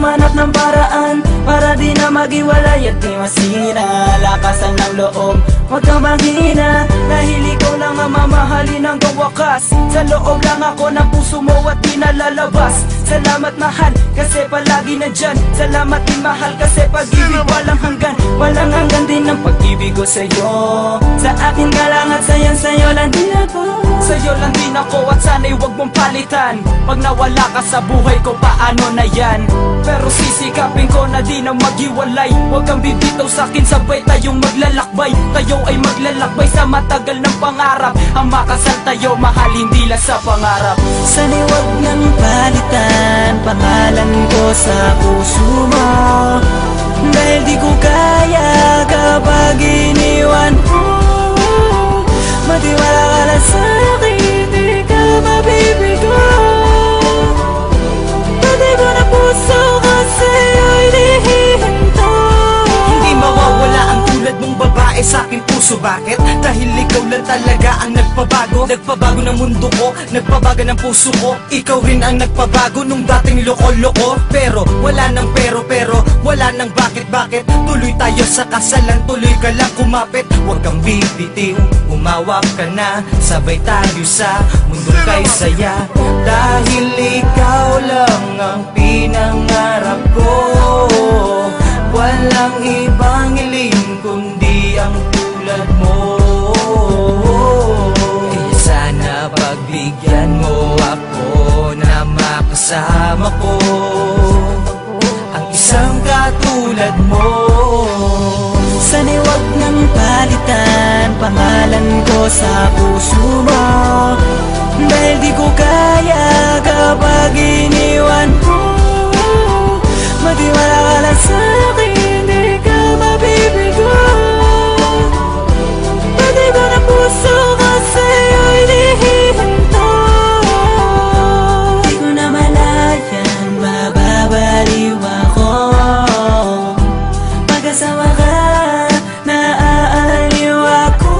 humanap ng paraan para di na maghiwalay at di masira. Lakasan ng loob, huwag kang manghina, dahil ikaw lang ang mamahalin hanggang wakas. Sa loob lang ako ng puso mo at di nalalabas. Salamat mahal, kasi palagi nandyan. Salamat din mahal, kasi pag-ibig walang hanggan. Walang hanggan din ang pag-ibig ko sa'yo. Sa akin ka lang at sa'yo lang din ako. Sa'yo lang din ako at sana'y huwag mong palitan. Pag nawala ka sa buhay ko, paano na yan? Pero sisikapin ko na di na maghiwalay. Huwag kang bibitaw sa'kin, sabay tayong maglalakbay. Tayo ay maglalakbay sa matagal ng pangarap. Ang makasal tayo, mahal, hindi lang sa pangarap. Sana'y huwag nang palitan pangalan ko sa puso mo, dahil di ko kaya kapag iniwan mo. Matiwala ka lang sa'kin, di ka mabibigo. Pati ko na puso ko sa'yo'y dihinto. Hindi mawawala ang tulad mong babae sa'king puso. Bakit? Dahil ikaw lang talaga ang nagpabago. Nagpabago ng mundo ko, nagpabago ng puso ko. Ikaw rin ang nagpabago nung dating loko-loko. Pero wala nang pero, wala nang bakit. Tuloy tayo sa kasalan, tuloy ka lang kumapit. Huwag kang bibitiw, umawak ka na, sabay tayo sa mundong kay saya. Dahil ikaw lang ang pinangarap ko, walang ibang hiling kundi ang tulad mo. Kaya sana pagbigyan mo ako na makasama ko ang isang katulad mo. Sana'y huwag nang palitan pangalan ko sa puso mo, dahil di ko kaya kapag iniwan mo. Matiwala ka lang sa'kin, di ka mabibigo. Pati ko na puso ko sa'yo'y dihinto. Di ko na malayan, mababaliw ako. Pag-asawa ka, naaaliw ako.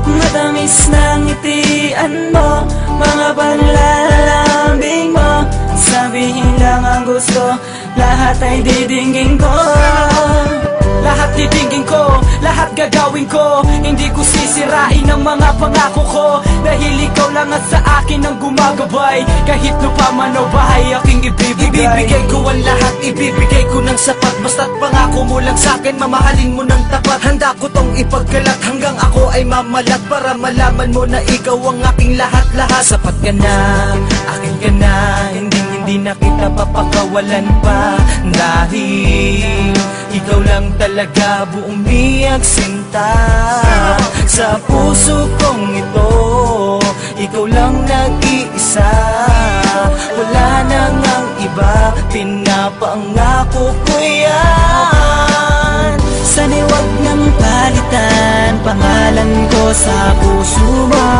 Matamis ng ngitian mo, mga panlalambing mo. Sabihin lang ang gusto, lahat ay didinggin ko. Lahat didinggin ko, lahat gagawin ko. Hindi ko sisirain ang mga pangako ko, dahil ikaw lang at sa akin ang gumagabay. Kahit lupa man o bahay aking ibibigay. Ibibigay ko ang lahat, ibibigay ko ng sapat. Basta't pangako mo lang sa'kin, mamahalin mo ng tapat. Handa ko tong ipagkalat hanggang ako ay mamalat, para malaman mo na ikaw ang aking lahat-lahat. Sapat ka na, akin ka na, hindi na kita papakawalan pa. Dahil ikaw lang talaga buong miyag sinta sa puso kong ito. Ikaw lang nag-iisa, wala nang ang iba, pinapangako ko yan. Sana'y huwag nang palitan pangalan ko sa puso mo,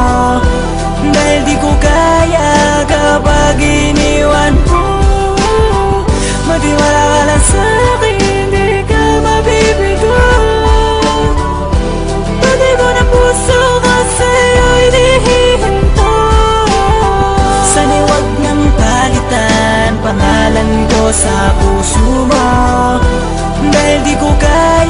dahil di ko kaya kapag iniwan mo. Matiwala ka lang sa'kin, di ka mabibigo. Pati ko na puso ko sa'yo'y dihinto. Sana'y huwag nang palitan pangalan ko sa puso mo, dahil di ko kaya